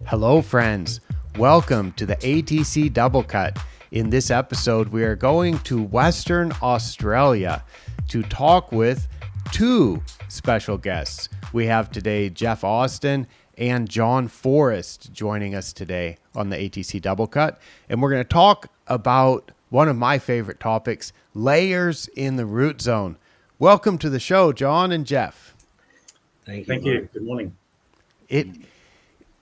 Hello, friends. Welcome to the ATC Double Cut. In this episode, we are going to Western Australia to talk with two special guests. We have today Jeff Austen and John Forrest joining us today on the ATC Double Cut. And we're going to talk about one of my favorite topics, layers in the root zone. Welcome to the show, John and Jeff. Thank you. Good morning.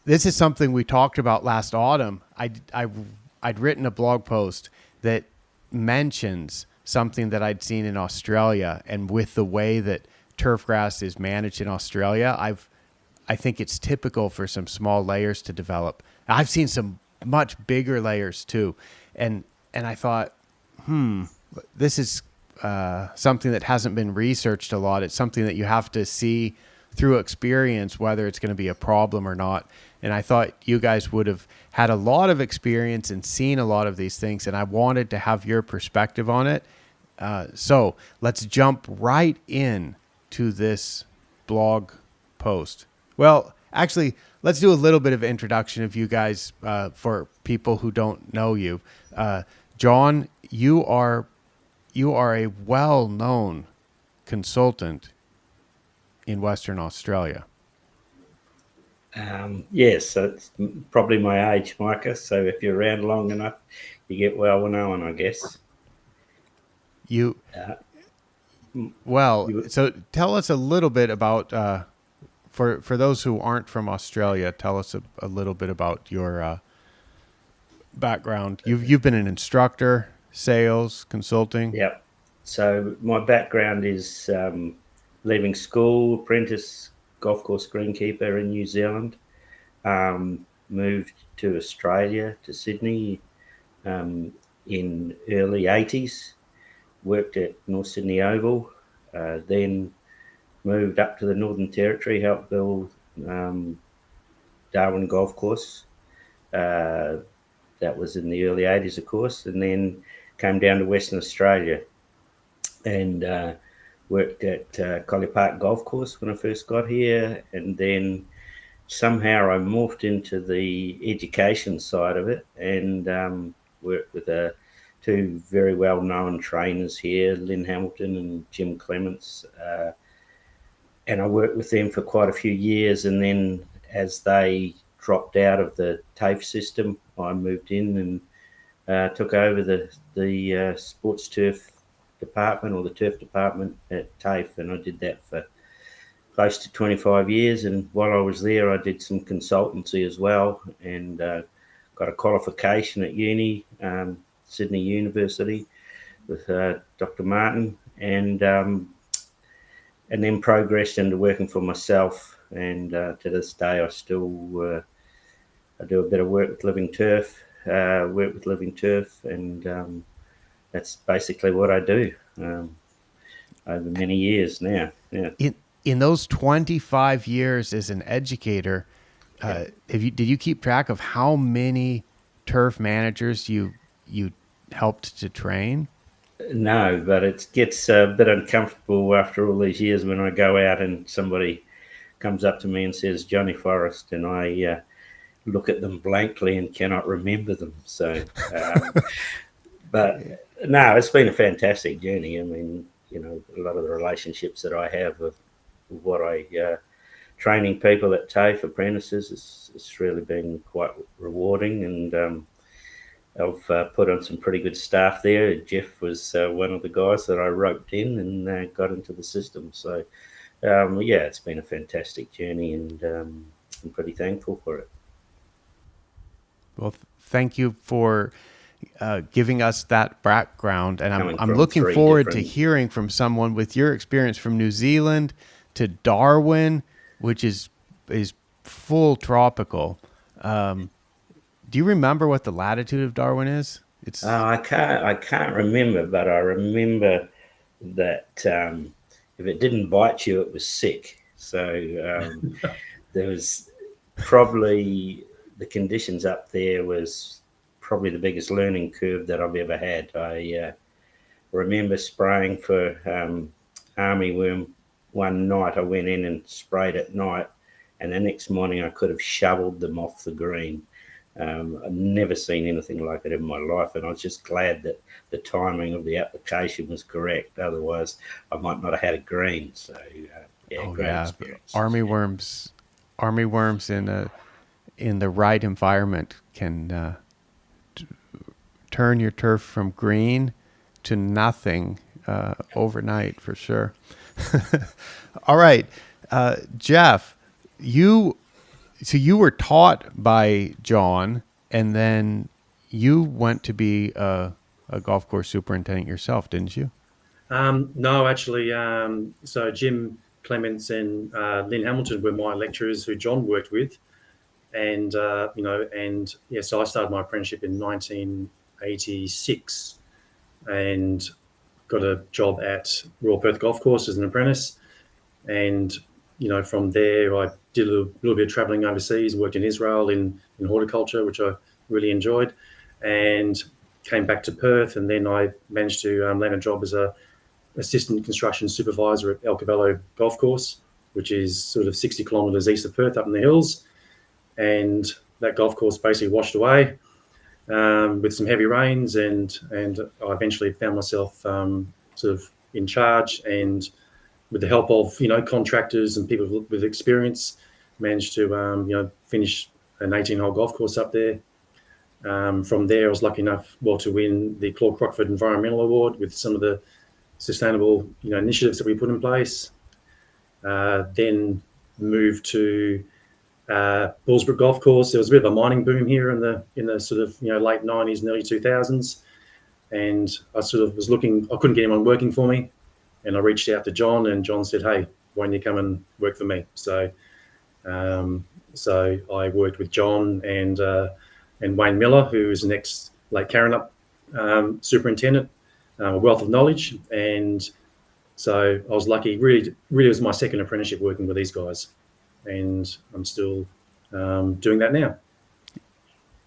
This is something we talked about last autumn. I'd written a blog post that mentions something that I'd seen in Australia, and with the way that turf grass is managed in Australia, I think it's typical for some small layers to develop. I've seen some much bigger layers too, and I thought, this is something that hasn't been researched a lot. It's something that you have to see through experience whether it's going to be a problem or not. And I thought you guys would have had a lot of experience and seen a lot of these things, and I wanted to have your perspective on it. So let's jump right in to this blog post. Well, actually, let's do a little bit of introduction of you guys for people who don't know you. John, you are a well-known consultant in Western Australia. Yes, so it's probably my age, Micah. So if you're around long enough, you get well known, I guess. So tell us a little bit about, for those who aren't from Australia, tell us a little bit about your background. You've been an instructor, sales, consulting. Yep. So my background is leaving school, apprentice golf course greenkeeper in New Zealand, moved to Australia, to Sydney in early 80s, worked at North Sydney Oval, then moved up to the Northern Territory, helped build Darwin Golf Course. That was in the early 80s, of course, and then came down to Western Australia and worked at Collier Park Golf Course when I first got here, and then somehow I morphed into the education side of it and worked with two very well-known trainers here, Lynn Hamilton and Jim Clements, and I worked with them for quite a few years, and then as they dropped out of the TAFE system, I moved in and took over the sports turf department, or the turf department at TAFE, and I did that for close to 25 years. And while I was there, I did some consultancy as well, and got a qualification at Sydney University with Dr. Martin, and then progressed into working for myself. And to this day, I still I do a bit of work with Living Turf, and that's basically what I do over many years now. Yeah. In those 25 years as an educator, did you keep track of how many turf managers you helped to train? No, but it gets a bit uncomfortable after all these years when I go out and somebody comes up to me and says, "Johnny Forrest," and I look at them blankly and cannot remember them. So, but no, it's been a fantastic journey. I mean, a lot of the relationships that I have of what I training people at TAFE, apprentices, it's really been quite rewarding, and I've put on some pretty good staff there. Jeff was one of the guys that I roped in and got into the system. So, it's been a fantastic journey, and I'm pretty thankful for it. Well, thank you for giving us that background, and I'm looking forward to hearing from someone with your experience from New Zealand to Darwin, which is full tropical. Do you remember what the latitude of Darwin is? I can't remember, but I remember that if it didn't bite you, it was sick. So there was probably the conditions up there was probably the biggest learning curve that I've ever had. I remember spraying for armyworm one night. I went in and sprayed at night, and the next morning I could have shoveled them off the green. I've never seen anything like it in my life, and I was just glad that the timing of the application was correct. Otherwise, I might not have had a green. So, great experience. Army worms in the right environment can turn your turf from green to nothing overnight, for sure. All right, Jeff, you were taught by John, and then you went to be a golf course superintendent yourself, didn't you? No, actually. So Jim Clements and Lynn Hamilton were my lecturers who John worked with, and so I started my apprenticeship in 1986, and got a job at Royal Perth Golf Course as an apprentice, and from there I did a little bit of travelling overseas, worked in Israel in horticulture, which I really enjoyed, and came back to Perth, and then I managed to land a job as a assistant construction supervisor at El Cavallo Golf Course, which is sort of 60 kilometres east of Perth up in the hills. And that golf course basically washed away with some heavy rains, and I eventually found myself sort of in charge, and with the help of contractors and people with experience, managed to finish an 18-hole golf course up there. From there, I was lucky enough to win the Claude Crockford Environmental Award with some of the sustainable initiatives that we put in place. Then moved to Bullsbrook Golf Course. There was a bit of a mining boom here in the sort of late 90s and early 2000s, and I sort of was looking. I couldn't get anyone working for me, and I reached out to John, and John said, "Hey, why don't you come and work for me?" So I worked with John and Wayne Miller, who is an ex-Lake Karrinyup superintendent, a wealth of knowledge, and so I was lucky. Really, it was my second apprenticeship working with these guys, and I'm still doing that now.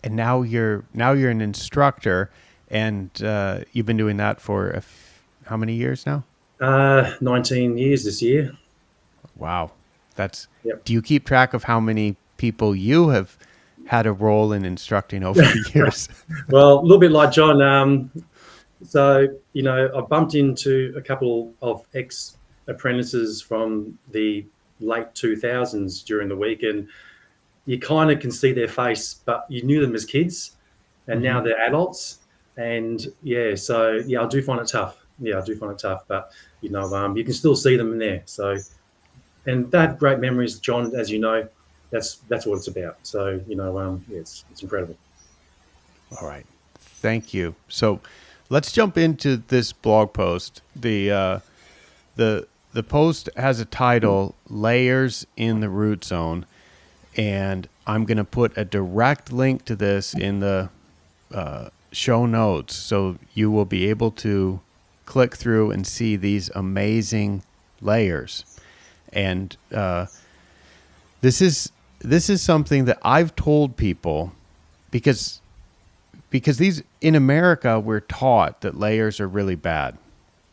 And now you're an instructor, and you've been doing that for how many years now? 19 years this year. Wow, that's. Yep. Do you keep track of how many people you have had a role in instructing over the years? Well, a little bit like John. So, I bumped into a couple of ex-apprentices from the late 2000s during the week, and you kind of can see their face, but you knew them as kids, and now they're adults. And I do find it tough. Yeah, I do find it tough, but you can still see them in there. So, and that great memories, John, as you know, that's what it's about. So, it's incredible. All right, thank you. So, let's jump into this blog post. The post has a title, "Layers in the Root Zone," and I'm going to put a direct link to this in the show notes, so you will be able to click through and see these amazing layers. And this is something that I've told people, because these in America we're taught that layers are really bad.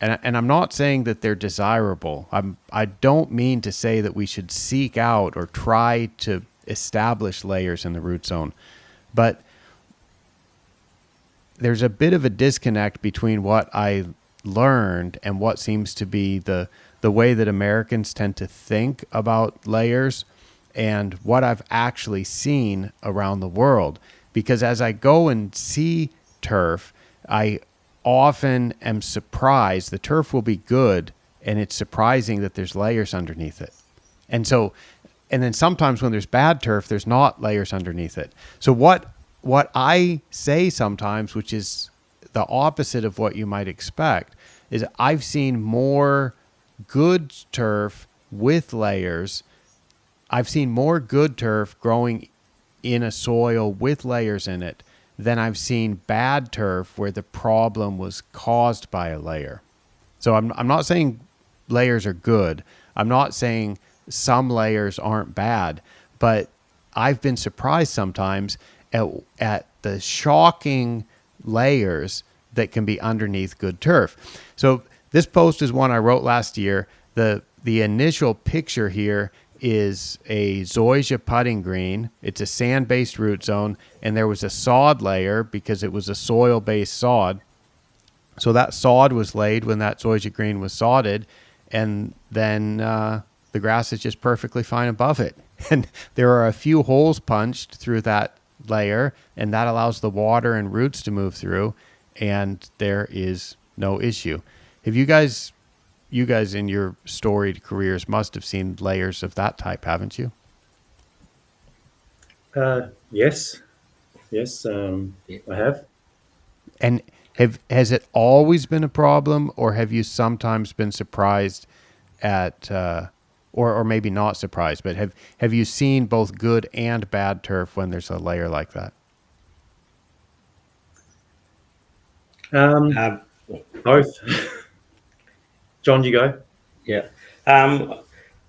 And I'm not saying that they're desirable. I don't mean to say that we should seek out or try to establish layers in the root zone. But there's a bit of a disconnect between what I learned and what seems to be the way that Americans tend to think about layers, and what I've actually seen around the world. Because as I go and see turf, I often am surprised. The turf will be good, and it's surprising that there's layers underneath it. And then sometimes when there's bad turf, there's not layers underneath it. So what I say sometimes, which is the opposite of what you might expect, is I've seen more good turf with layers. I've seen more good turf growing in a soil with layers in it than I've seen bad turf where the problem was caused by a layer. So I'm not saying layers are good. I'm not saying some layers aren't bad, but I've been surprised sometimes at the shocking layers that can be underneath good turf. So this post is one I wrote last year. The initial picture here is a zoysia putting green. It's a sand-based root zone, and there was a sod layer because it was a soil-based sod. So that sod was laid when that zoysia green was sodded, and then the grass is just perfectly fine above it. And there are a few holes punched through that layer, and that allows the water and roots to move through, and there is no issue. Have you guys in your storied careers must have seen layers of that type, haven't you? Yes, I have. And has it always been a problem, or have you sometimes been surprised at, or maybe not surprised, but have you seen both good and bad turf when there's a layer like that? Both. John, you go. Yeah. I'm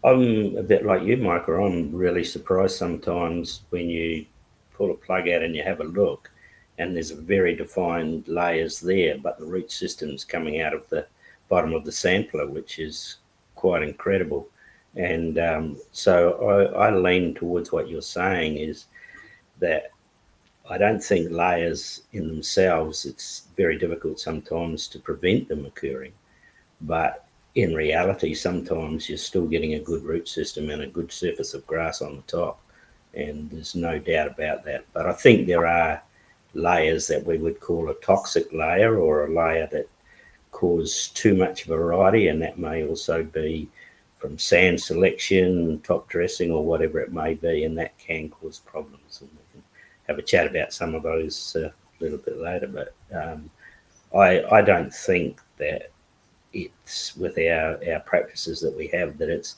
a bit like you, Michael. I'm really surprised sometimes when you pull a plug out and you have a look, and there's a very defined layers there, but the root system's coming out of the bottom of the sampler, which is quite incredible. And so I lean towards what you're saying, is that I don't think layers in themselves, it's very difficult sometimes to prevent them occurring. But in reality, sometimes you're still getting a good root system and a good surface of grass on the top. And there's no doubt about that. But I think there are layers that we would call a toxic layer, or a layer that cause too much variety, and that may also be from sand selection, top dressing, or whatever it may be, and that can cause problems. And we can have a chat about some of those a little bit later. But I don't think that it's, with our practices that we have, that it's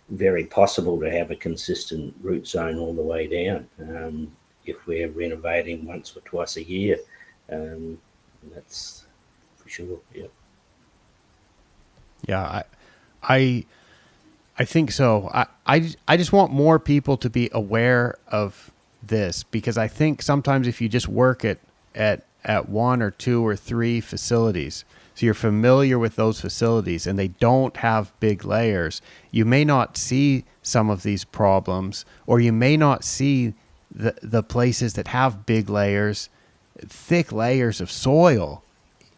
very possible to have a consistent root zone all the way down. If we're renovating once or twice a year, that's for sure. Yeah. Yeah, I think so. I just want more people to be aware of this, because I think sometimes if you just work at one or two or three facilities, so you're familiar with those facilities and they don't have big layers, you may not see some of these problems, or you may not see the places that have big layers, thick layers of soil,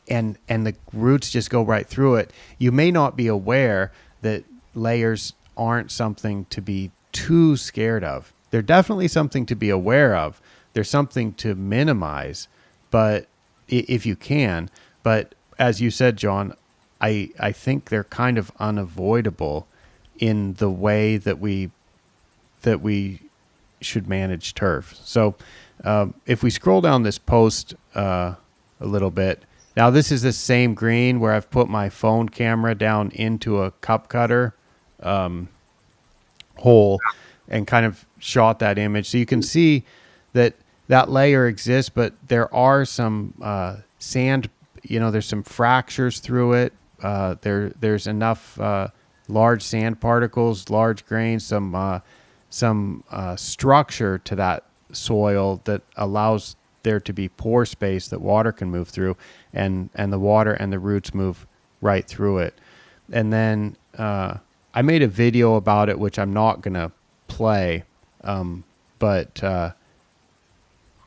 and the roots just go right through it. You may not be aware that layers aren't something to be too scared of. They're definitely something to be aware of. They're something to minimize, but if you can. But as you said, John, I think they're kind of unavoidable in the way that we should manage turf. So if we scroll down this post a little bit, now this is the same green where I've put my phone camera down into a cup cutter hole and kind of shot that image. So you can see that layer exists, but there are some sand, there's some fractures through it. There's enough large sand particles, large grains, some structure to that soil that allows there to be pore space that water can move through, and the water and the roots move right through it. And then I made a video about it, which I'm not going to play, but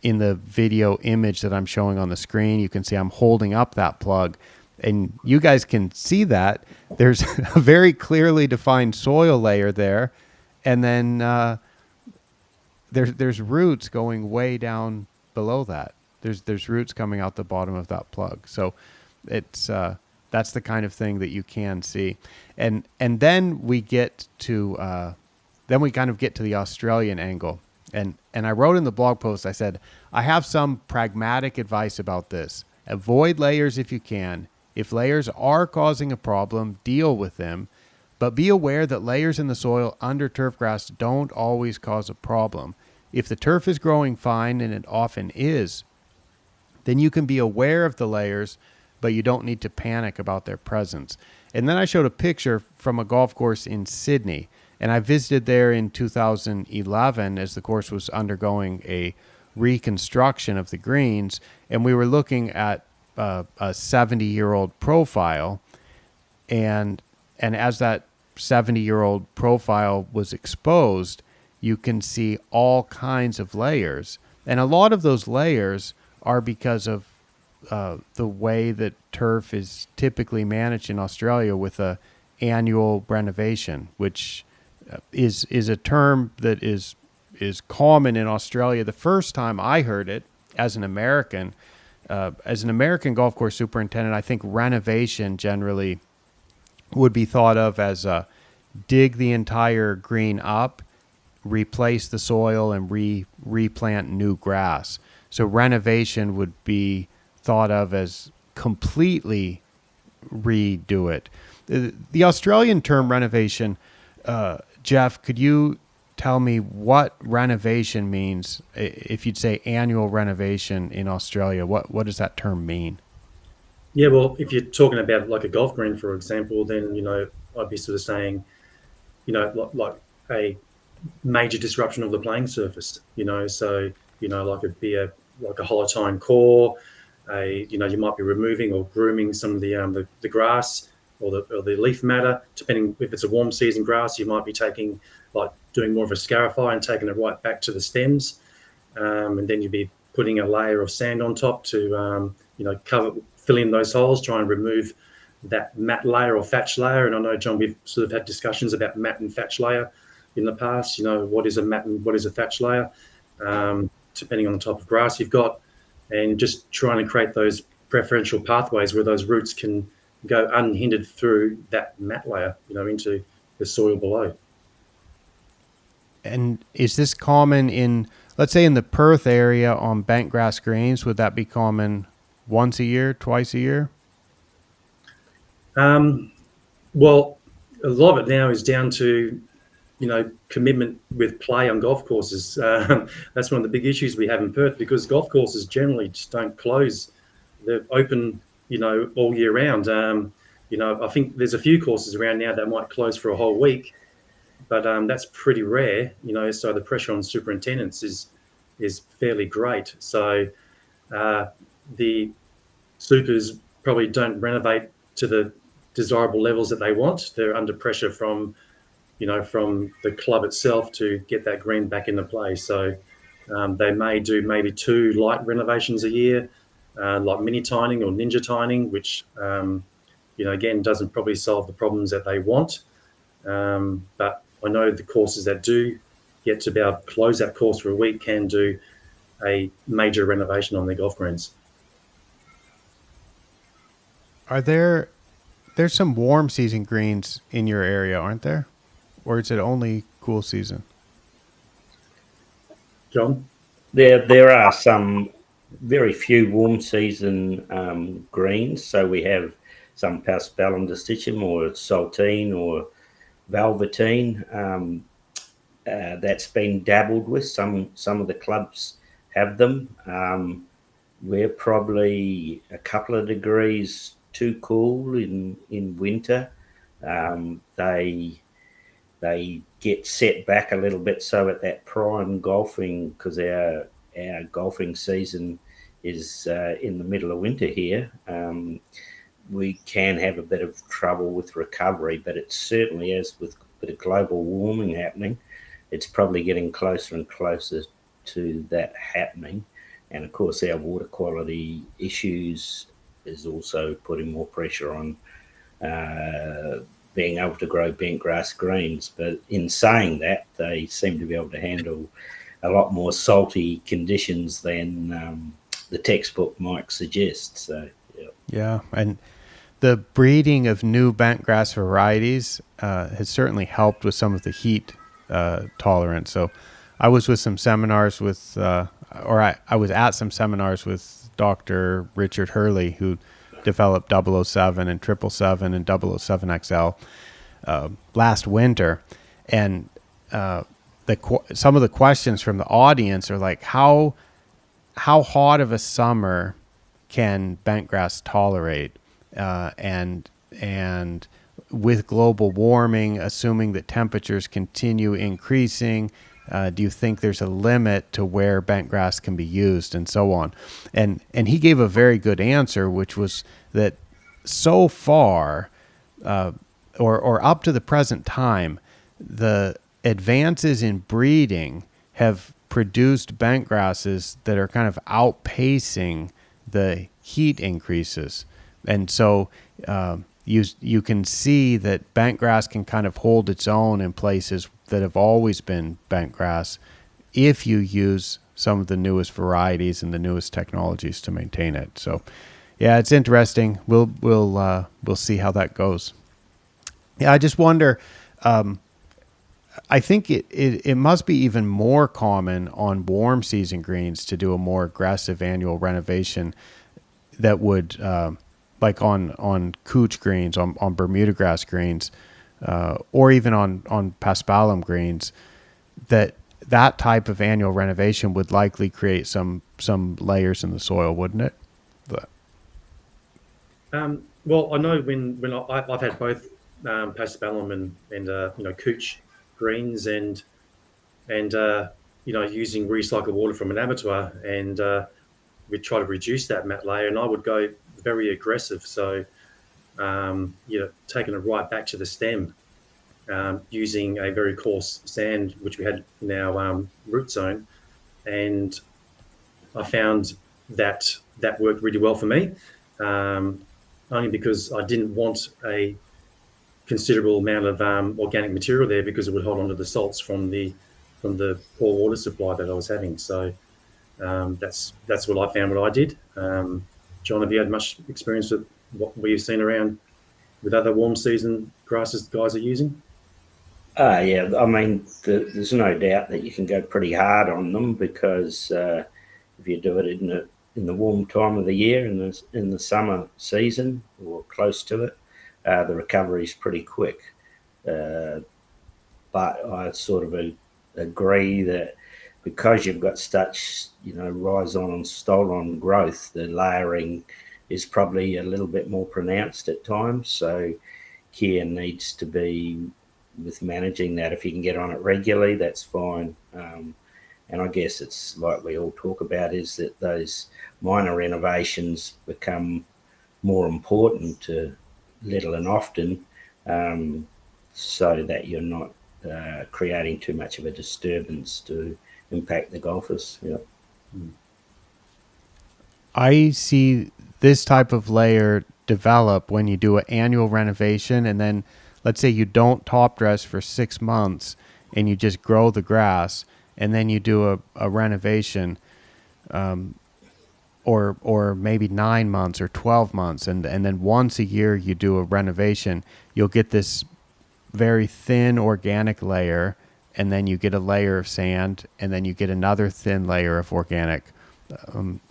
in the video image that I'm showing on the screen, you can see I'm holding up that plug, and you guys can see that there's a very clearly defined soil layer there, and then there's roots going way down below that. There's roots coming out the bottom of that plug. So it's that's the kind of thing that you can see, and then we get to we kind of get to the Australian angle, and I wrote in the blog post, I said, I have some pragmatic advice about this. Avoid layers if you can. If layers are causing a problem, deal with them, but be aware that layers in the soil under turfgrass don't always cause a problem. If the turf is growing fine, and it often is, then you can be aware of the layers, but you don't need to panic about their presence. And then I showed a picture from a golf course in Sydney, and I visited there in 2011 as the course was undergoing a reconstruction of the greens, and we were looking at a 70-year-old profile, and as that 70-year-old profile was exposed, you can see all kinds of layers. And a lot of those layers are because of the way that turf is typically managed in Australia with a annual renovation, which is a term that is common in Australia. The first time I heard it as an American golf course superintendent, I think renovation generally would be thought of as dig the entire green up, replace the soil, and replant new grass. So renovation would be thought of as completely redo it. The Australian term renovation, Jeff, could you tell me what renovation means? If you'd say annual renovation in Australia, what does that term mean? Yeah, well, if you're talking about like a golf green, for example, then I'd be sort of saying, like a major disruption of the playing surface. So like it'd be like a holotine core. You might be removing or grooming some of the grass or the leaf matter. Depending if it's a warm season grass, you might be doing more of a scarify and taking it right back to the stems, and then you'd be putting a layer of sand on top to fill in those holes, try and remove that matte layer or thatch layer. And I know, John, we've sort of had discussions about matte and thatch layer in the past. What is a matte and what is a thatch layer, depending on the type of grass you've got, and just trying to create those preferential pathways where those roots can go unhindered through that matte layer, into the soil below. And is this common in, let's say, in the Perth area on bent grass greens? Would that be common once a year, twice a year? Well, a lot of it now is down to, commitment with play on golf courses. That's one of the big issues we have in Perth, because golf courses generally just don't close. They're open, all year round. I think there's a few courses around now that might close for a whole week, but that's pretty rare, so the pressure on superintendents is fairly great. So the supers probably don't renovate to the desirable levels that they want. They're under pressure from the club itself to get that green back into play. So they may do maybe 2 light renovations a year, like mini tining or ninja tining, which, again, doesn't probably solve the problems that they want. But I know the courses that do get to be able to close that course for a week can do a major renovation on their golf greens. There's some warm season greens in your area, aren't there? Or is it only cool season? John? There are some very few warm season greens. So we have some paspalum distichum or saltine or velveteen. That's been dabbled with. Some of the clubs have them. We're probably a couple of degrees too cool in winter. They get set back a little bit, so at that prime golfing, because our golfing season is in the middle of winter here, we can have a bit of trouble with recovery. But it certainly is, with a bit of global warming happening, it's probably getting closer and closer to that happening. And of course, our water quality issues is also putting more pressure on being able to grow bent grass greens. But in saying that, they seem to be able to handle a lot more salty conditions than the textbook might suggest. So, yeah. And the breeding of new bent grass varieties has certainly helped with some of the heat tolerance. So I was with some seminars with, I was at some seminars with Dr. Richard Hurley, who developed 007 and 777 and 007XL last winter. And some of the questions from the audience are like, how hot of a summer can bent grass tolerate? And with global warming, assuming that temperatures continue increasing, do you think there's a limit to where bent grass can be used, and so on? And he gave a very good answer, which was that so far, or up to the present time, the advances in breeding have produced bent grasses that are kind of outpacing the heat increases. And so you can see that bent grass can kind of hold its own in places that have always been bent grass if you use some of the newest varieties and the newest technologies to maintain it. So yeah, it's interesting. We'll see how that goes. Yeah, I just wonder. I think it must be even more common on warm season greens to do a more aggressive annual renovation that would, like on cooch greens, on Bermuda grass greens, or even on paspalum greens, that type of annual renovation would likely create some layers in the soil, wouldn't it? But, Well, I know when I've had both paspalum and cooch greens and using recycled water from an abattoir, and we try to reduce that mat layer, and I would go very aggressive. So taking it right back to the stem, using a very coarse sand, which we had in our root zone, and I found that worked really well for me. Only because I didn't want a considerable amount of organic material there, because it would hold on to the salts from the poor water supply that I was having. So that's what I found. What I did. John, have you had much experience with what we've seen around with other warm season grasses guys are using? Yeah, I mean, there's no doubt that you can go pretty hard on them, because if you do it in the warm time of the year, in the summer season or close to it, the recovery is pretty quick. But I sort of agree that because you've got such rhizome and stolon growth, the layering is probably a little bit more pronounced at times. So care needs to be with managing that. If you can get on it regularly, that's fine. And I guess it's like we all talk about, is that those minor renovations become more important to little and often, so that you're not creating too much of a disturbance to impact the golfers. Yeah. I see this type of layer develop when you do an annual renovation, and then let's say you don't top dress for 6 months and you just grow the grass, and then you do a renovation, or maybe 9 months or 12 months, and then once a year you do a renovation, you'll get this very thin organic layer, and then you get a layer of sand, and then you get another thin layer of organic.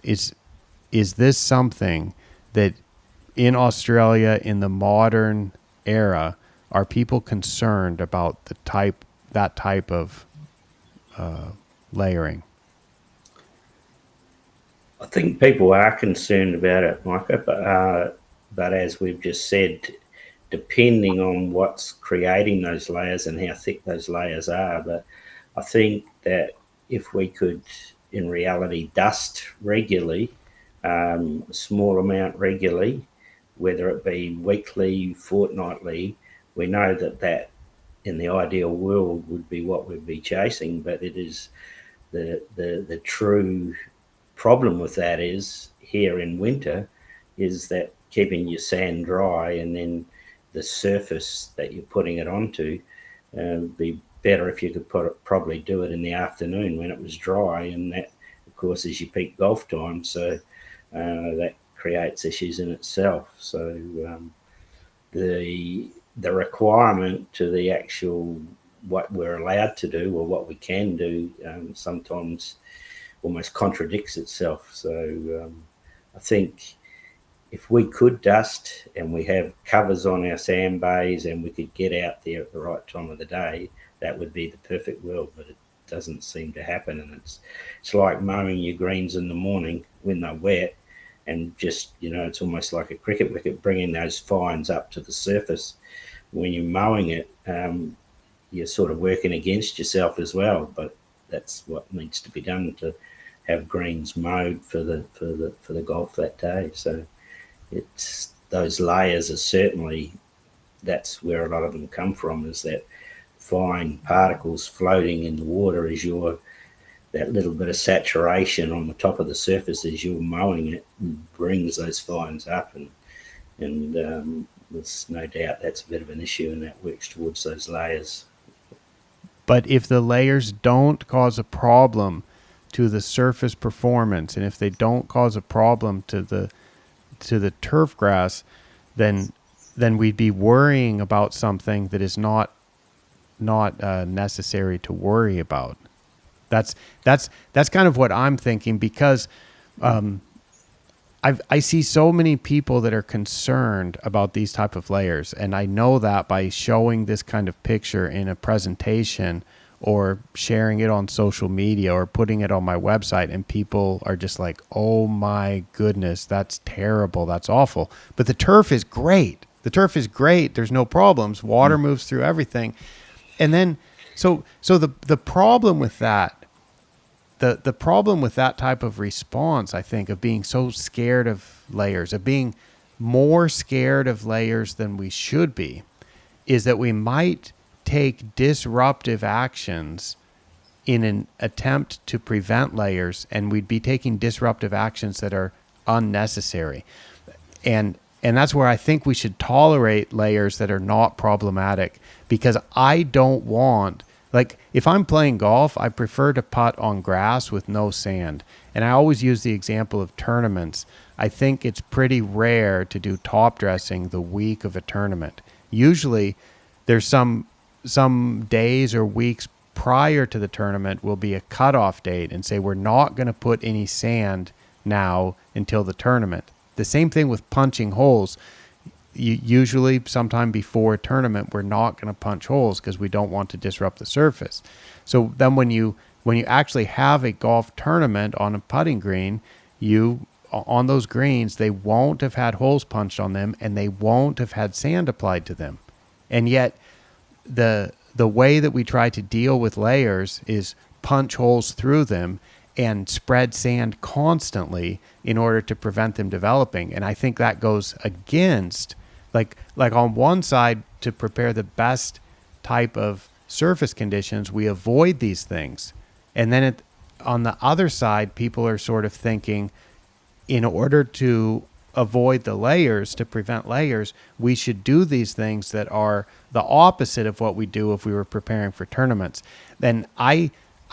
Is this something that in Australia in the modern era, are people concerned about that type of layering? I think people are concerned about it, Micah, but as we've just said, depending on what's creating those layers and how thick those layers are. But I think that if we could, in reality, dust regularly, a small amount regularly, whether it be weekly, fortnightly, we know that in the ideal world would be what we'd be chasing. But it is the true problem with that is here in winter is that keeping your sand dry, and then the surface that you're putting it onto would be better if you could probably do it in the afternoon when it was dry, and that of course is your peak golf time, so that creates issues in itself. So the requirement to the actual what we're allowed to do or what we can do sometimes almost contradicts itself. So I think if we could dust and we have covers on our sand bays and we could get out there at the right time of the day, that would be the perfect world, but it doesn't seem to happen. And it's like mowing your greens in the morning when they're wet, and just, it's almost like a cricket wicket, bringing those fines up to the surface. When you're mowing it, you're sort of working against yourself as well, but that's what needs to be done to have greens mowed for the golf that day. So it's those layers are certainly that's where a lot of them come from, is that fine particles floating in the water as that little bit of saturation on the top of the surface as you're mowing it brings those fines up, and there's no doubt that's a bit of an issue, and that works towards those layers. But if the layers don't cause a problem to the surface performance, and if they don't cause a problem to the turf grass, then we'd be worrying about something that is not necessary to worry about. That's kind of what I'm thinking, because I see so many people that are concerned about these type of layers, and I know that by showing this kind of picture in a presentation or sharing it on social media or putting it on my website, and people are just like, oh my goodness, that's terrible, that's awful. But the turf is great. The turf is great. There's no problems. Water moves through everything. And then so the problem with that, the problem with that type of response, I think, of being so scared of layers, of being more scared of layers than we should be, is that we might take disruptive actions in an attempt to prevent layers, and we'd be taking disruptive actions that are unnecessary. And that's where I think we should tolerate layers that are not problematic, because I don't want, like, if I'm playing golf, I prefer to putt on grass with no sand. And I always use the example of tournaments. I think it's pretty rare to do top dressing the week of a tournament. Usually there's some days or weeks prior to the tournament will be a cutoff date and say, we're not going to put any sand now until the tournament. The same thing with punching holes. Usually sometime before a tournament, we're not going to punch holes because we don't want to disrupt the surface. So then when you actually have a golf tournament on a putting green, on those greens, they won't have had holes punched on them, and they won't have had sand applied to them. And yet the way that we try to deal with layers is punch holes through them and spread sand constantly in order to prevent them developing. And I think that goes against, like on one side, to prepare the best type of surface conditions, we avoid these things. And then on the other side, people are sort of thinking, in order to avoid the layers, to prevent layers, we should do these things that are the opposite of what we do if we were preparing for tournaments. Then I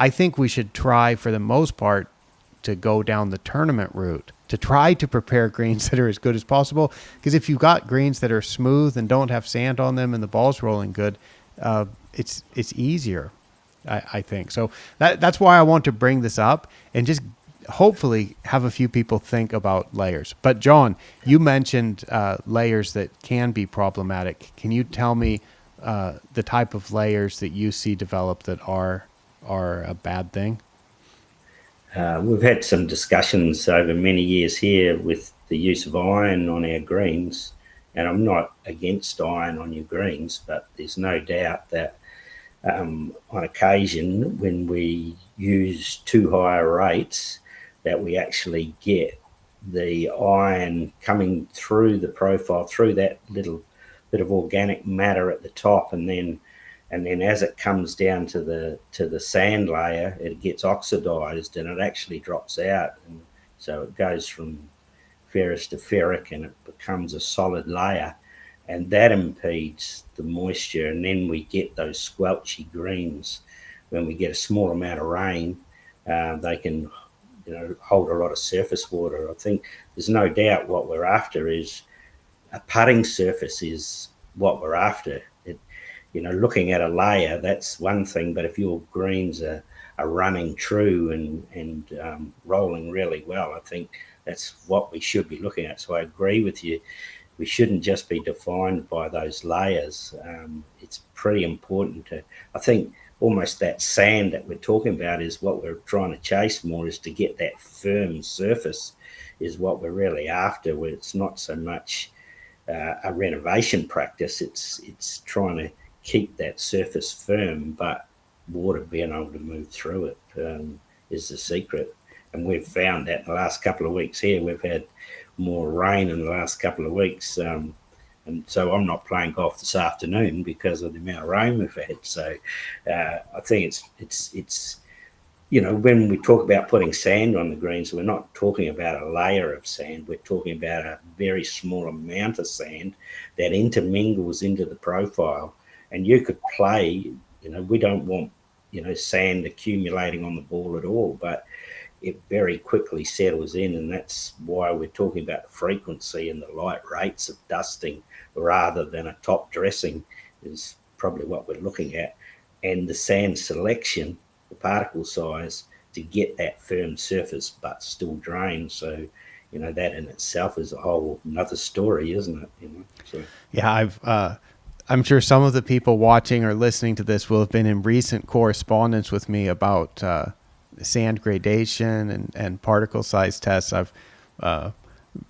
think we should try, for the most part, to go down the tournament route, to try to prepare greens that are as good as possible. Because if you've got greens that are smooth and don't have sand on them and the ball's rolling good, it's easier, I think. So that's why I want to bring this up and just hopefully have a few people think about layers. But John, you mentioned layers that can be problematic. Can you tell me the type of layers that you see develop that are a bad thing? We've had some discussions over many years here with the use of iron on our greens, and I'm not against iron on your greens, but there's no doubt that on occasion, when we use too high rates, that we actually get the iron coming through the profile, through that little bit of organic matter at the top, and then as it comes down to the sand layer, it gets oxidized and it actually drops out, and so it goes from ferrous to ferric and it becomes a solid layer, and that impedes the moisture, and then we get those squelchy greens. When we get a small amount of rain, they can hold a lot of surface water. I think there's no doubt what we're after is a putting surface is what we're after. Looking at a layer, that's one thing, but if your greens are running true and rolling really well, I think that's what we should be looking at. So I agree with you. We shouldn't just be defined by those layers. It's pretty important I think almost that sand that we're talking about is what we're trying to chase more, is to get that firm surface is what we're really after, where it's not so much a renovation practice. It's trying to keep that surface firm, but water being able to move through it is the secret. And we've found that in the last couple of weeks here, we've had more rain in the last couple of weeks. And so I'm not playing golf this afternoon because of the amount of rain we've had. So I think it's when we talk about putting sand on the greens, we're not talking about a layer of sand. We're talking about a very small amount of sand that intermingles into the profile. And you could play, we don't want, sand accumulating on the ball at all, but it very quickly settles in. And that's why we're talking about the frequency and the light rates of dusting rather than a top dressing is probably what we're looking at. And the sand selection, the particle size to get that firm surface but still drain. So, that in itself is a whole another story, isn't it? So. Yeah, I'm sure some of the people watching or listening to this will have been in recent correspondence with me about sand gradation and particle size tests. I've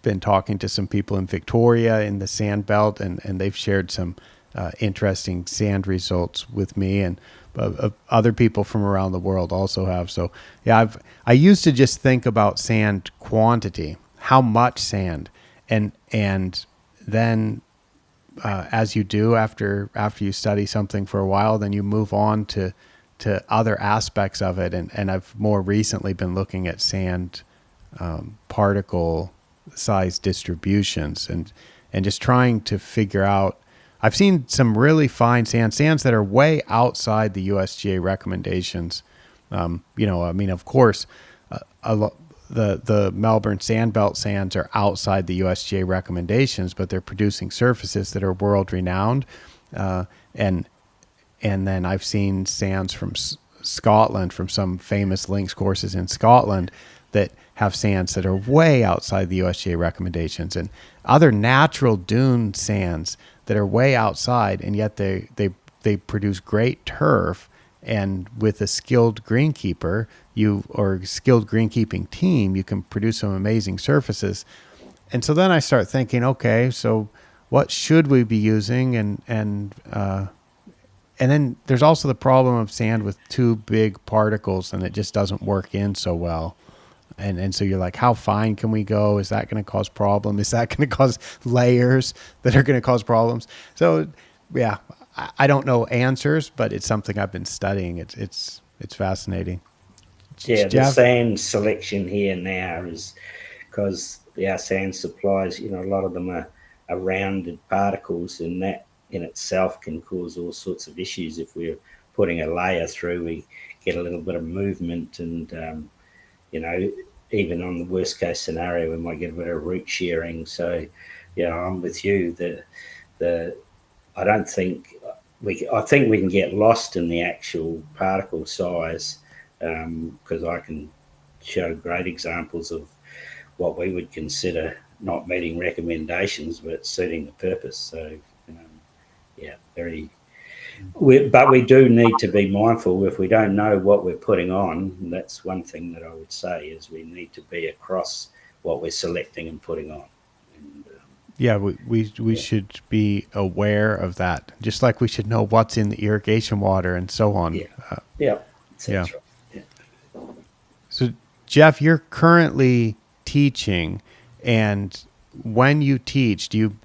been talking to some people in Victoria in the sand belt, and they've shared some interesting sand results with me, and other people from around the world also have. So yeah, I used to just think about sand quantity, how much sand, and then as you do after you study something for a while, then you move on to other aspects of it, and I've more recently been looking at sand particle size distributions and just trying to figure out. I've seen some really fine sands that are way outside the USGA recommendations. Of course, the Melbourne Sandbelt sands are outside the USGA recommendations, but they're producing surfaces that are world renowned. And then I've seen sands from Scotland, from some famous links courses in Scotland, that have sands that are way outside the USGA recommendations, and other natural dune sands that are way outside, and yet they produce great turf. And with a skilled greenkeeper, or skilled greenkeeping team, you can produce some amazing surfaces. And so then I start thinking, okay, so what should we be using? And then there's also the problem of sand with too big particles, and it just doesn't work in so well. And so you're like, how fine can we go? Is that going to cause problem? Is that going to cause layers that are going to cause problems? So, yeah, I don't know answers, but it's something I've been studying. It's fascinating. Yeah, Jeff? the sand selection here now is because our sand supplies, a lot of them are rounded particles, and that in itself can cause all sorts of issues. If we're putting a layer through, we get a little bit of movement, and even on the worst case scenario, we might get a bit of root shearing. So, I'm with you. I don't think I think we can get lost in the actual particle size, because I can show great examples of what we would consider not meeting recommendations but suiting the purpose. So, but we do need to be mindful. If we don't know what we're putting on, that's one thing that I would say is we need to be across what we're selecting and putting on. And, we should be aware of that, just like we should know what's in the irrigation water and so on. Yeah. So, Jeff, you're currently teaching, and when you teach, do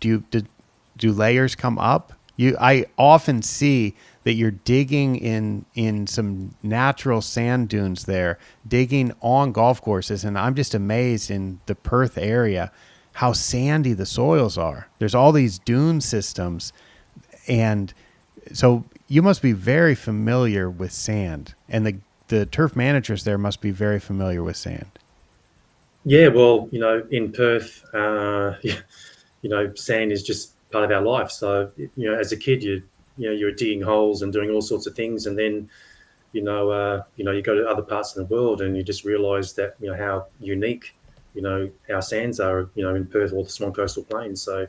layers come up? I often see that you're digging in some natural sand dunes there, digging on golf courses, and I'm just amazed in the Perth area how sandy the soils are. There's all these dune systems, and so you must be very familiar with sand, and the turf managers there must be very familiar with sand. Yeah, well, in Perth, sand is just part of our life. So, as a kid, you're digging holes and doing all sorts of things, and then, you go to other parts of the world, and you just realise that how unique, our sands are, in Perth or the Swan Coastal Plains. So,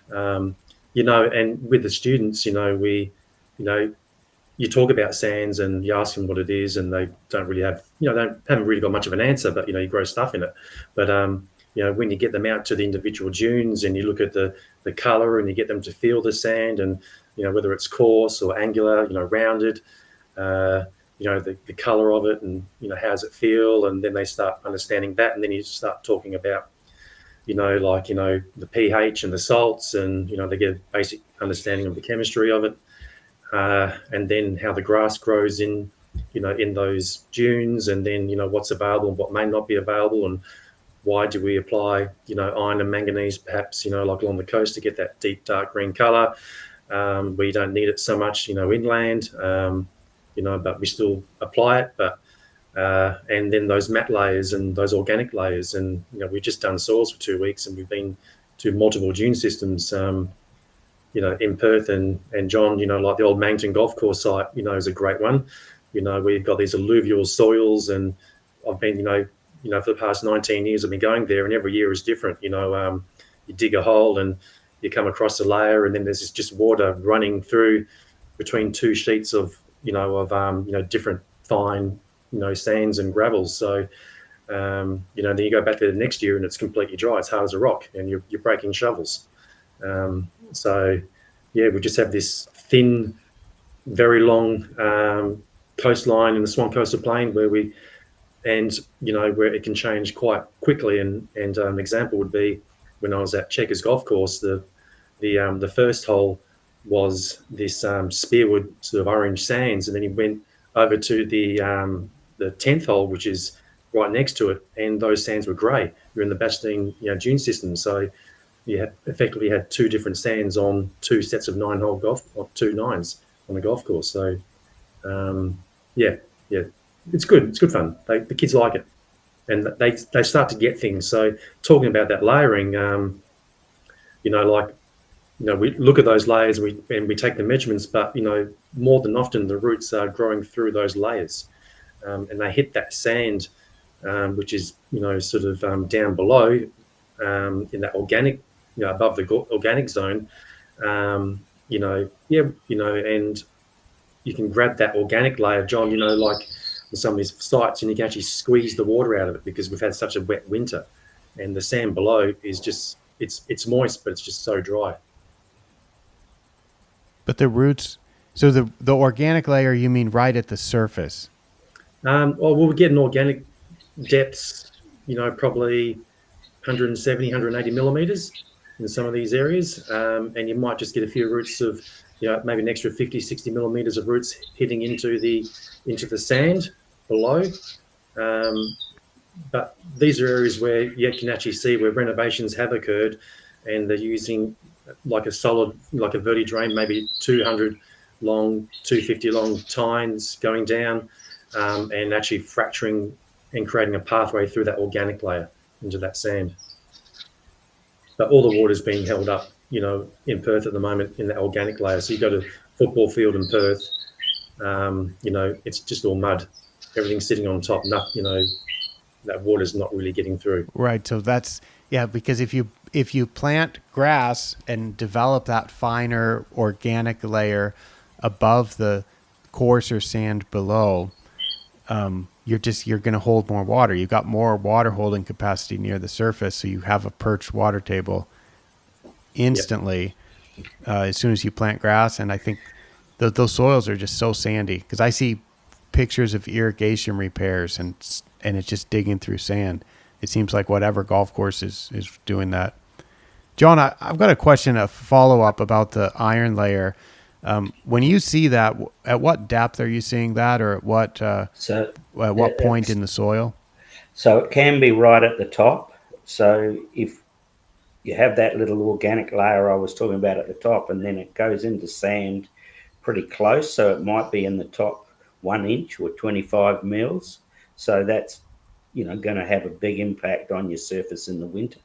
and with the students, we, you talk about sands and you ask them what it is, and they don't really have, haven't really got much of an answer, but, you grow stuff in it. But, when you get them out to the individual dunes and you look at the colour and you get them to feel the sand and, whether it's coarse or angular, rounded, the colour of it and, how does it feel? And then they start understanding that. And then you start talking about the pH and the salts, and they get a basic understanding of the chemistry of it, and then how the grass grows in those dunes, and then what's available and what may not be available, and why do we apply iron and manganese perhaps like along the coast to get that deep dark green color, where you don't need it so much inland, but we still apply it. But and then those mat layers and those organic layers, and we've just done soils for 2 weeks, and we've been to multiple dune systems, in Perth, and John, like the old Mangton golf course site, is a great one. We've got these alluvial soils, and I've been, for the past 19 years, I've been going there, and every year is different. You dig a hole and you come across a layer, and then there's just water running through between two sheets of, different fine, sands and gravels. So, then you go back there the next year and it's completely dry. It's hard as a rock, and you're breaking shovels. So, we just have this thin, very long coastline in the Swan Coastal Plain where it can change quite quickly. And an example would be when I was at Chequers Golf Course, the first hole was this spearwood sort of orange sands, and then he went over to the 10th hole, which is right next to it, and those sands were grey. You're in the Bastine dune system, so you effectively had two different sands on two sets of 9-hole two nines on the golf course. So it's good. It's good fun. The kids like it, and they start to get things. So talking about that layering, we look at those layers and we take the measurements, but more than often the roots are growing through those layers, and they hit that sand, which is sort of down below, in that organic, above the organic zone, and you can grab that organic layer, John, like in some of these sites, and you can actually squeeze the water out of it because we've had such a wet winter, and the sand below is just, it's moist, but it's just so dry. But the roots, so the organic layer, you mean right at the surface? We'll get an organic depths, probably 170, 180 millimeters in some of these areas. And you might just get a few roots of, maybe an extra 50, 60 millimeters of roots hitting into the sand below. But these are areas where you can actually see where renovations have occurred, and they're using like a solid, like a verti drain, maybe 200 long, 250 long tines going down, and actually fracturing and creating a pathway through that organic layer into that sand. But all the water is being held up, in Perth at the moment in that organic layer. So you go to football field in Perth, it's just all mud. Everything's sitting on top. That water's not really getting through. Right. So that's, because if you plant grass and develop that finer organic layer above the coarser sand below, you're going to hold more water. You've got more water holding capacity near the surface, so you have a perched water table instantly. Yep. As soon as you plant grass. And I think those soils are just so sandy, because I see pictures of irrigation repairs and it's just digging through sand. It seems like whatever golf course is doing that. John, I've got a question, a follow-up about the iron layer. When you see that, at what depth are you seeing that, or at what point in the soil? So it can be right at the top. So if you have that little organic layer I was talking about at the top, and then it goes into sand pretty close, so it might be in the top 1 inch or 25 mils. So that's going to have a big impact on your surface in the winter.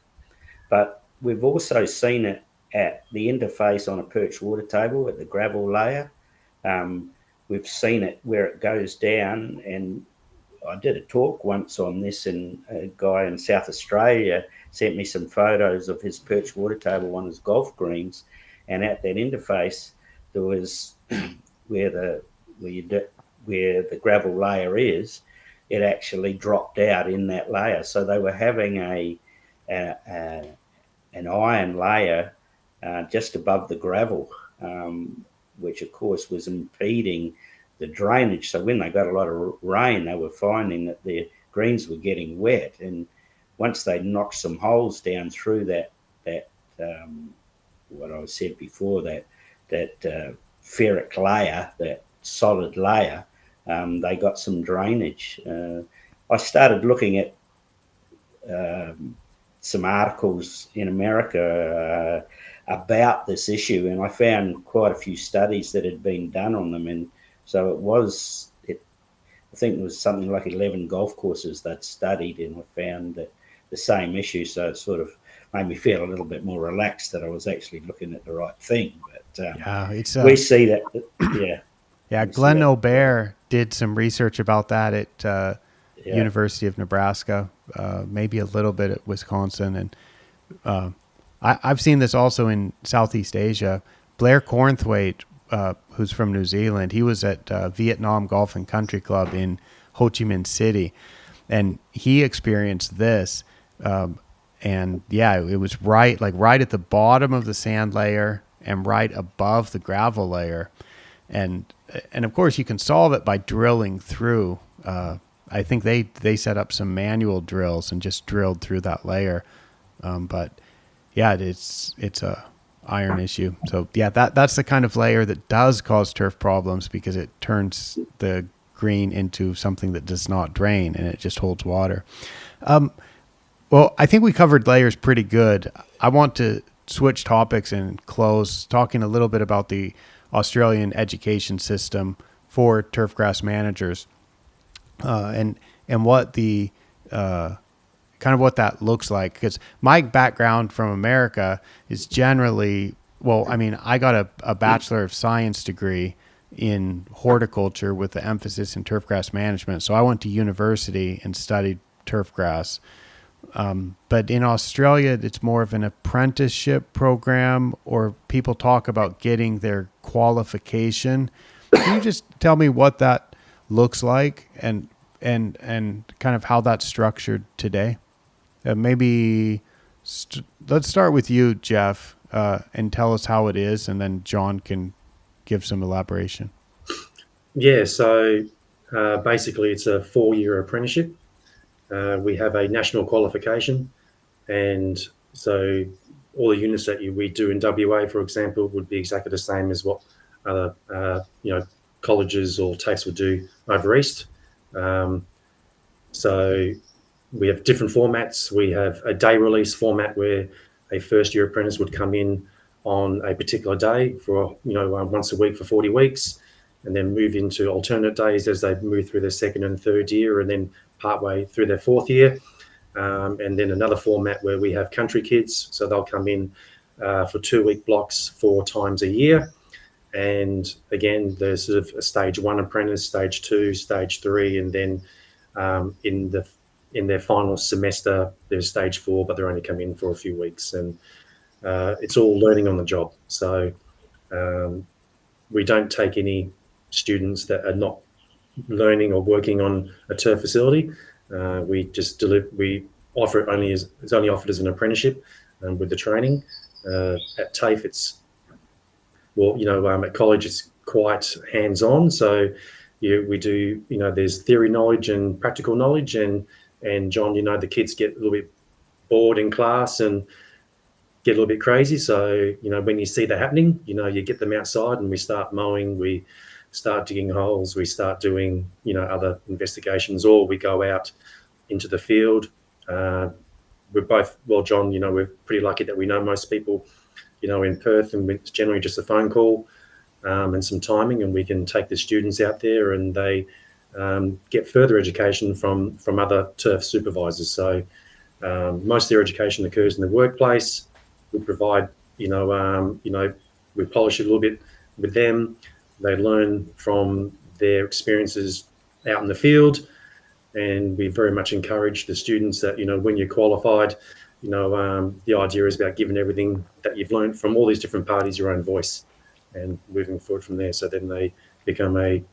But we've also seen it at the interface on a perched water table at the gravel layer. We've seen it where it goes down, and I did a talk once on this, and a guy in South Australia sent me some photos of his perched water table on his golf greens, and at that interface there was where the gravel layer is, it actually dropped out in that layer. So they were having an iron layer just above the gravel, which of course was impeding the drainage. So when they got a lot of rain, they were finding that their greens were getting wet. And once they knocked some holes down through that what I said before, that ferric layer, that solid layer, they got some drainage. I started looking at some articles in America about this issue, and I found quite a few studies that had been done on them. And so I think it was something like 11 golf courses that studied, and I found that the same issue. So it sort of made me feel a little bit more relaxed that I was actually looking at the right thing. But we see that, Yeah, Glenn O'Bear did some research about that at University of Nebraska, maybe a little bit at Wisconsin. And I've seen this also in Southeast Asia. Blair Cornthwaite, who's from New Zealand, he was at Vietnam Golf and Country Club in Ho Chi Minh City, and he experienced this. And yeah, it was right at the bottom of the sand layer and right above the gravel layer. And of course you can solve it by drilling through. I think they set up some manual drills and just drilled through that layer. But yeah, it's a iron issue. So yeah, that's the kind of layer that does cause turf problems, because it turns the green into something that does not drain, and it just holds water. Well, I think we covered layers pretty good. I want to switch topics and close talking a little bit about the Australian education system for turfgrass managers, and what the kind of what that looks like. Because my background from America is generally, well, I mean, I got a Bachelor of Science degree in horticulture with the emphasis in turfgrass management. So I went to university and studied turfgrass. But in Australia, it's more of an apprenticeship program, or people talk about getting their qualification. Can you just tell me what that looks like and kind of how that's structured today? Maybe let's start with you, Jeff, and tell us how it is, and then John can give some elaboration. Yeah, so basically it's a 4-year apprenticeship. We have a national qualification, and so all the units that we do in WA, for example, would be exactly the same as what other colleges or TAFEs would do over east. So we have different formats. We have a day release format where a first-year apprentice would come in on a particular day for once a week for 40 weeks, and then move into alternate days as they move through their second and third year, and then partway through their fourth year. And then another format where we have country kids, so they'll come in for 2-week blocks 4 times a year. And again, there's sort of a stage 1 apprentice, stage 2, stage 3, and then in their final semester there's stage 4, but they're only come in for a few weeks, and it's all learning on the job. So we don't take any students that are not learning or working on a turf facility. We just we offer it it's only offered as an apprenticeship with the training. At TAFE, at college it's quite hands-on. So we do, there's theory knowledge and practical knowledge, and John, the kids get a little bit bored in class and get a little bit crazy. So, when you see that happening, you get them outside and we start mowing, we start digging holes, we start doing, other investigations, or we go out into the field. We're both, well, John, we're pretty lucky that we know most people, in Perth, and it's generally just a phone call and some timing, and we can take the students out there and they get further education from other turf supervisors. So most of their education occurs in the workplace. We provide, we polish it a little bit with them. They learn from their experiences out in the field, and we very much encourage the students that, when you're qualified, the idea is about giving everything that you've learned from all these different parties your own voice, and moving forward from there. So then they become a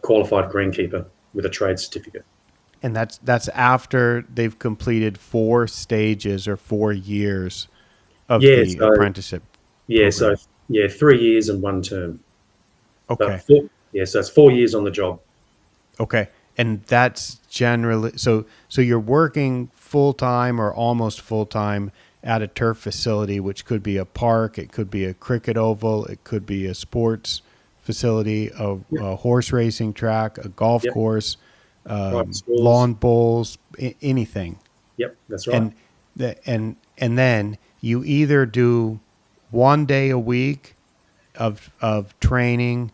qualified greenkeeper with a trade certificate. And that's after they've completed 4 stages or 4 years of the apprenticeship. Yeah, program. So 3 years and 1 term. Okay. So it's 4 years on the job. Okay. And that's generally so you're working full time or almost full time at a turf facility, which could be a park, it could be a cricket oval, it could be a sports facility, a horse racing track, a golf Yep. course, Private schools. lawn bowls, anything. Yep, that's right. And and then you either do 1 day a week of training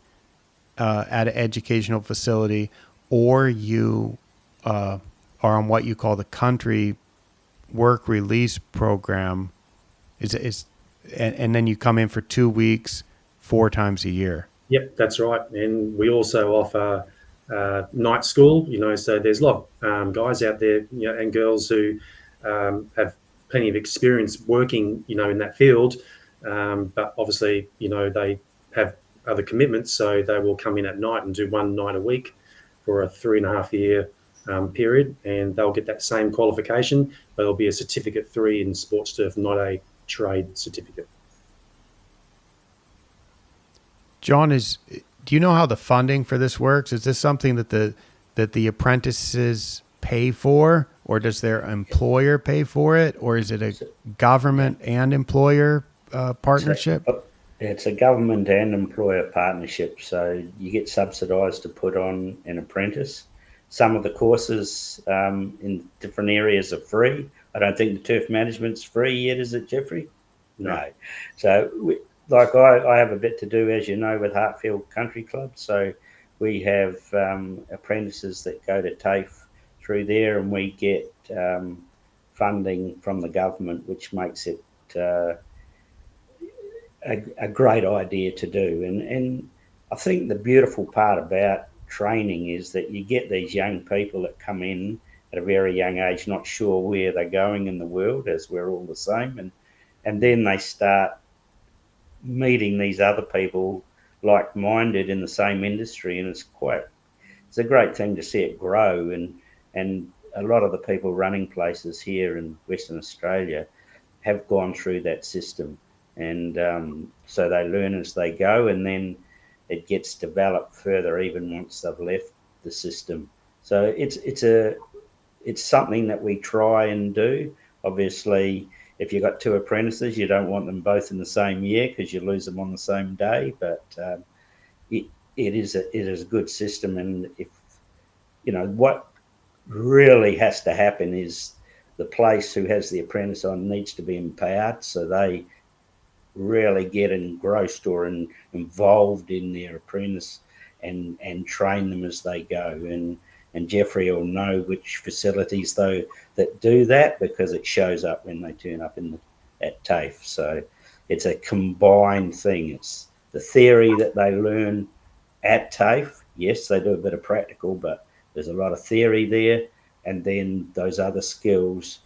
at an educational facility, or you are on what you call the country work release program. And then you come in for 2 weeks, 4 times a year. Yep, that's right. And we also offer night school. So there's a lot of guys out there, and girls who have plenty of experience working, in that field. But obviously, they have other commitments, so they will come in at night and do 1 night a week for a 3.5 year period, and they'll get that same qualification, but it'll be a Certificate 3 in sports turf, not a trade certificate. John, do you know how the funding for this works? Is this something that the apprentices pay for, or does their employer pay for it, or is it a government and employer partnership? It's a government and employer partnership, so you get subsidised to put on an apprentice. Some of the courses in different areas are free. I don't think the turf management's free yet, is it, Jeffrey? No. So, I have a bit to do, as you know, with Hartfield Country Club. So we have apprentices that go to TAFE through there, and we get funding from the government, which makes it a great idea to do. And I think the beautiful part about training is that you get these young people that come in at a very young age, not sure where they're going in the world, as we're all the same, and then they start meeting these other people like-minded in the same industry, and it's a great thing to see it grow. And a lot of the people running places here in Western Australia have gone through that system, and so they learn as they go, and then it gets developed further even once they've left the system. So it's something that we try and do. Obviously, if you've got 2 apprentices, you don't want them both in the same year because you lose them on the same day. But it is a good system, and if what really has to happen is the place who has the apprentice on needs to be empowered, so they really get engrossed or involved in their apprentice and train them as they go. And Jeffrey will know which facilities though that do that, because it shows up when they turn up at TAFE. So it's a combined thing. It's the theory that they learn at TAFE. Yes, they do a bit of practical, but there's a lot of theory there. And then those other skills,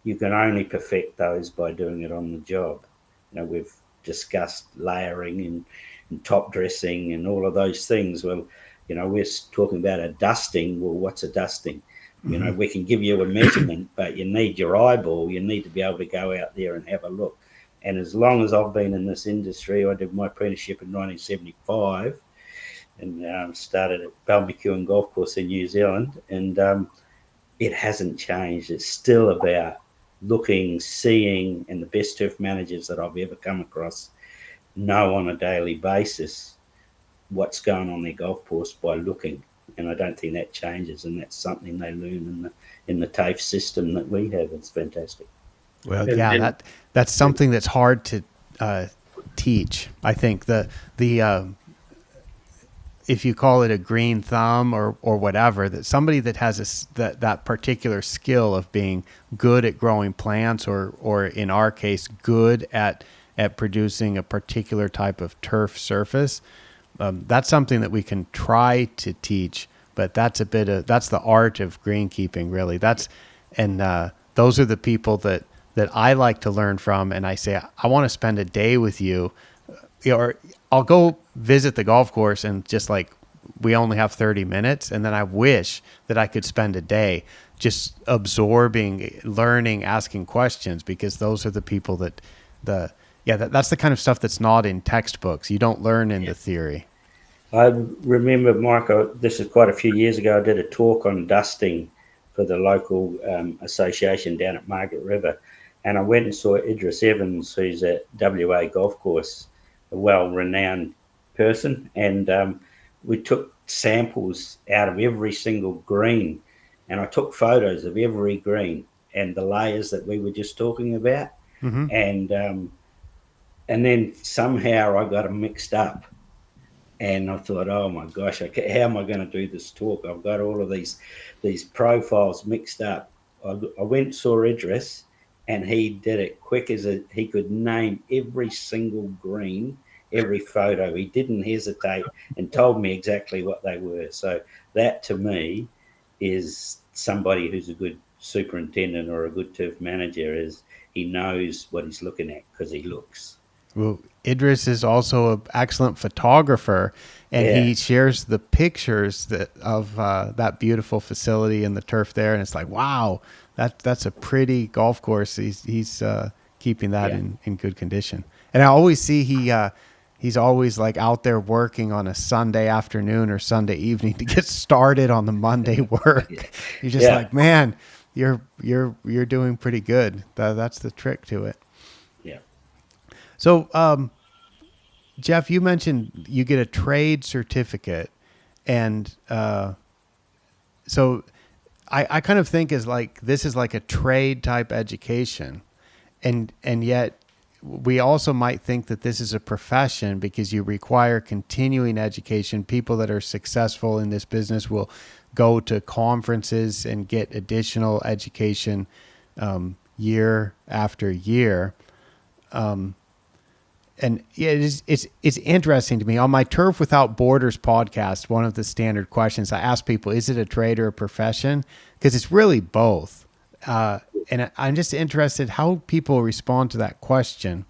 you can only perfect those by doing it on the job. We've discussed layering and top dressing and all of those things. Well, we're talking about a dusting. Well, what's a dusting? Mm-hmm. We can give you a measurement, but you need your eyeball. You need to be able to go out there and have a look. And as long as I've been in this industry, I did my apprenticeship in 1975 and started at Balmacewen Golf Course in New Zealand. And it hasn't changed. It's still about looking, seeing, and the best turf managers that I've ever come across know on a daily basis what's going on their golf course by looking, and I don't think that changes, and that's something they learn in the TAFE system that we have. It's fantastic. Well, yeah, that's something that's hard to teach. I think the if you call it a green thumb or whatever, that somebody that has that particular skill of being good at growing plants, or in our case, good at producing a particular type of turf surface. That's something that we can try to teach, but that's the art of greenkeeping, really. Those are the people that I like to learn from, and I say, I want to spend a day with you, or I'll go visit the golf course and just we only have 30 minutes, and then I wish that I could spend a day just absorbing, learning, asking questions, because those are the people that's the kind of stuff that's not in textbooks. You don't learn in the theory. I remember, Michael, this is quite a few years ago, I did a talk on dusting for the local association down at Margaret River. And I went and saw Idris Evans, who's at WA Golf Course, a well-renowned person. And we took samples out of every single green. And I took photos of every green and the layers that we were just talking about. Mm-hmm. And then somehow I got them mixed up. And I thought, oh my gosh, how am I going to do this talk? I've got all of these profiles mixed up. I went and saw Idris, and he did it quick as he could name every single green, every photo. He didn't hesitate and told me exactly what they were. So that to me is somebody who's a good superintendent or a good turf manager, is he knows what he's looking at because he looks. Well, Idris is also an excellent photographer, and he shares the pictures of that beautiful facility and the turf there. And it's like, wow, that's a pretty golf course. He's keeping that in good condition. And I always see he's always like out there working on a Sunday afternoon or Sunday evening to get started on the Monday work. You're just like, man, you're doing pretty good. That's the trick to it. Yeah. So, Jeff, you mentioned you get a trade certificate, and so I kind of think this is like a trade type education, and yet we also might think that this is a profession because you require continuing education. People that are successful in this business will go to conferences and get additional education year after year. And it's interesting to me. On my Turf Without Borders podcast, one of the standard questions I ask people, is it a trade or a profession? Because it's really both. And I'm just interested how people respond to that question.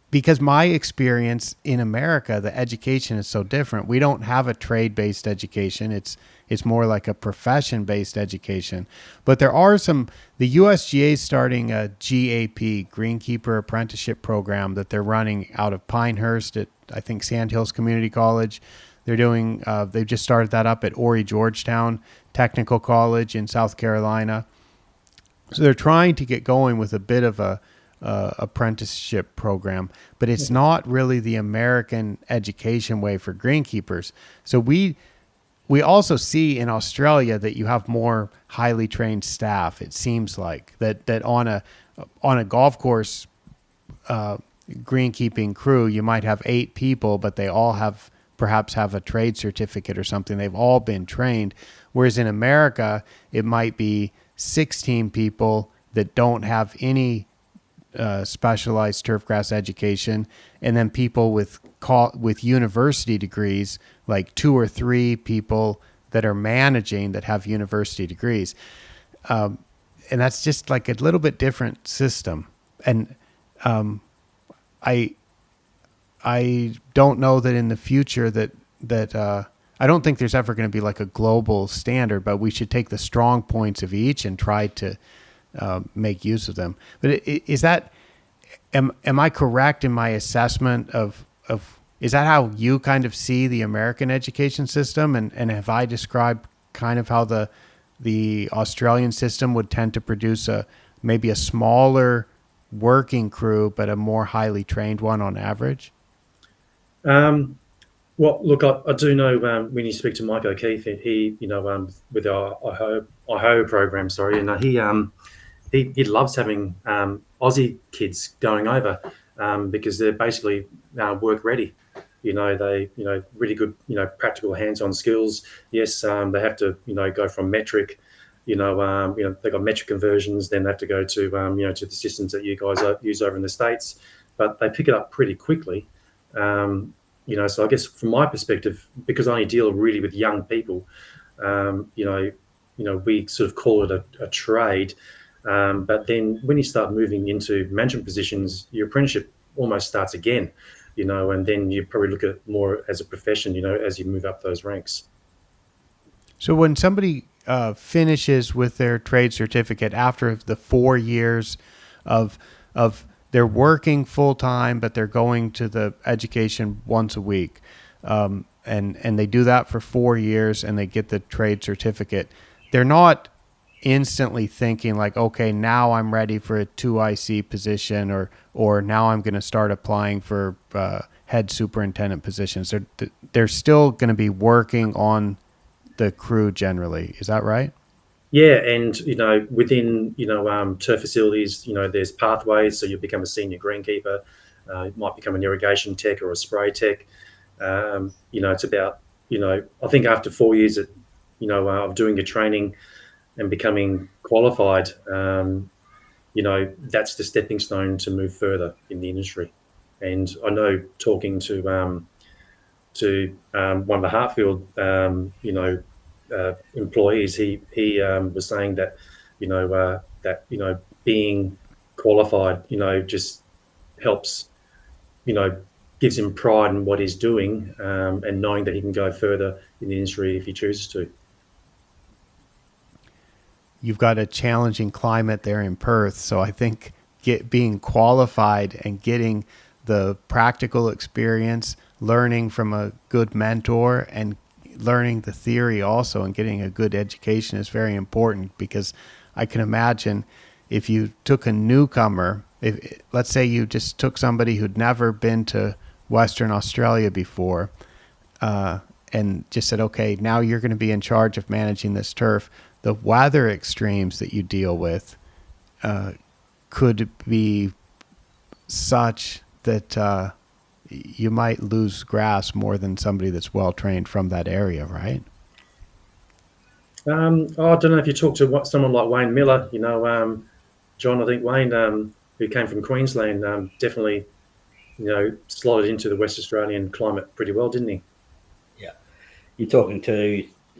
Because my experience in America, the education is so different. We don't have a trade-based education. It's more like a profession-based education. But there are the USGA is starting a GAP, Greenkeeper Apprenticeship Program, that they're running out of Pinehurst at, I think, Sandhills Community College. They're doing, they've just started that up at Horry Georgetown Technical College in South Carolina. So they're trying to get going with a bit of a apprenticeship program, but it's not really the American education way for greenkeepers. So we also see in Australia that you have more highly trained staff. It seems like that on a golf course greenkeeping crew, you might have 8 people, but they all perhaps have a trade certificate or something. They've all been trained. Whereas in America, it might be 16 people that don't have any specialized turfgrass education, and then people with university degrees, like 2 or 3 people that are managing that have university degrees, and that's just like a little bit different system. And I don't know that in the future that I don't think there's ever going to be like a global standard, but we should take the strong points of each and try to make use of them. But is that, am I correct in my assessment of is that how you kind of see the American education system? And have I described kind of how the Australian system would tend to produce maybe a smaller working crew, but a more highly trained one on average? Well, look, I do know when you speak to Mike O'Keefe, he with our IHO program, and he loves having Aussie kids going over because they're basically work ready. They really good practical hands-on skills. Yes, they have to go from metric. They got metric conversions. Then they have to go to to the systems that you guys use over in the States, but they pick it up pretty quickly. So I guess from my perspective, because I only deal really with young people, we sort of call it a trade. But then when you start moving into management positions, your apprenticeship almost starts again, and then you probably look at it more as a profession, as you move up those ranks. So when somebody finishes with their trade certificate after the 4 years of they're working full time, but they're going to the education once a week. And they do that for 4 years and they get the trade certificate. They're not instantly thinking like, okay, now I'm ready for a 2IC position, or now I'm going to start applying for head superintendent positions. They're still going to be working on the crew generally. Is that right? Yeah, and within turf facilities, there's pathways. So you become a senior greenkeeper, you might become an irrigation tech or a spray tech. It's about I think after 4 years of doing your training and becoming qualified, that's the stepping stone to move further in the industry. And I know talking to one of the Hartfield employees, he was saying that being qualified just helps, gives him pride in what he's doing, and knowing that he can go further in the industry if he chooses to. You've got a challenging climate there in Perth, so I think being qualified and getting the practical experience, learning from a good mentor, and learning the theory also, and getting a good education is very important, because I can imagine if you took a newcomer, let's say you just took somebody who'd never been to Western Australia before, and just said, okay, now you're going to be in charge of managing this turf. The weather extremes that you deal with could be such that you might lose grass more than somebody that's well trained from that area, right? I don't know if you talk to someone like Wayne Miller, John. I think Wayne, who came from Queensland, definitely, slotted into the West Australian climate pretty well, didn't he? Yeah, you're talking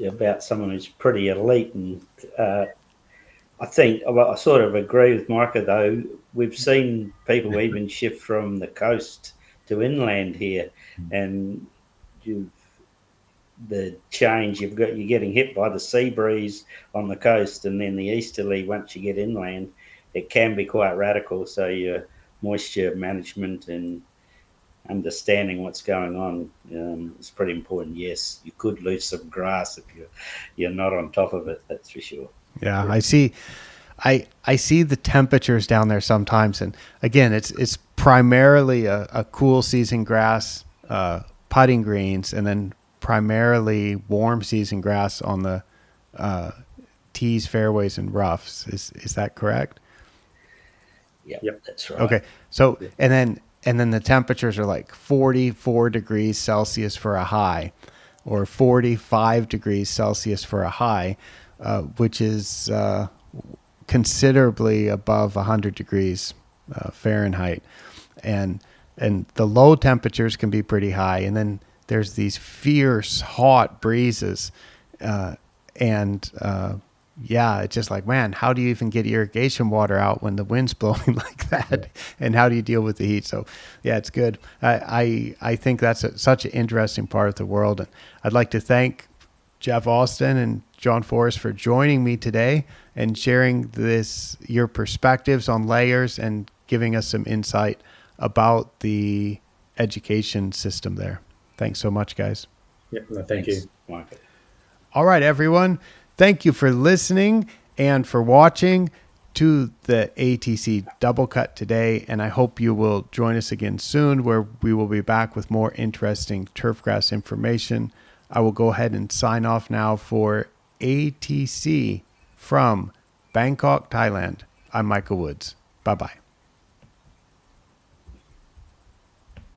about someone who's pretty elite, and I think I sort of agree with Micah, though. We've seen people even shift from the coast to inland here, and the change you're getting hit by the sea breeze on the coast, and then the easterly once you get inland, it can be quite radical. So your moisture management and understanding what's going on is pretty important. Yes, you could lose some grass if you're not on top of it. That's for sure. Yeah, I see. I see the temperatures down there sometimes, and again, it's primarily a cool season grass, putting greens, and then primarily warm season grass on the tees, fairways, and roughs. Is that correct? Yeah, Yep. that's right. Okay, so and then the temperatures are like 44 degrees Celsius for a high, or 45 degrees Celsius for a high, which is considerably above 100 degrees Fahrenheit, and the low temperatures can be pretty high, and then there's these fierce hot breezes, and it's just like, man, how do you even get irrigation water out when the wind's blowing like that? And how do you deal with the heat? So yeah, it's good. I think that's such an interesting part of the world, and I'd like to thank Jeff Austen and John Forrest for joining me today and sharing your perspectives on layers and giving us some insight about the education system there. Thanks so much, guys. Yeah, no, thank you. Michael. All right, everyone. Thank you for listening and for watching to the ATC Double Cut today. And I hope you will join us again soon, where we will be back with more interesting turfgrass information. I will go ahead and sign off now for ATC from Bangkok, Thailand. I'm Michael Woods. Bye-bye.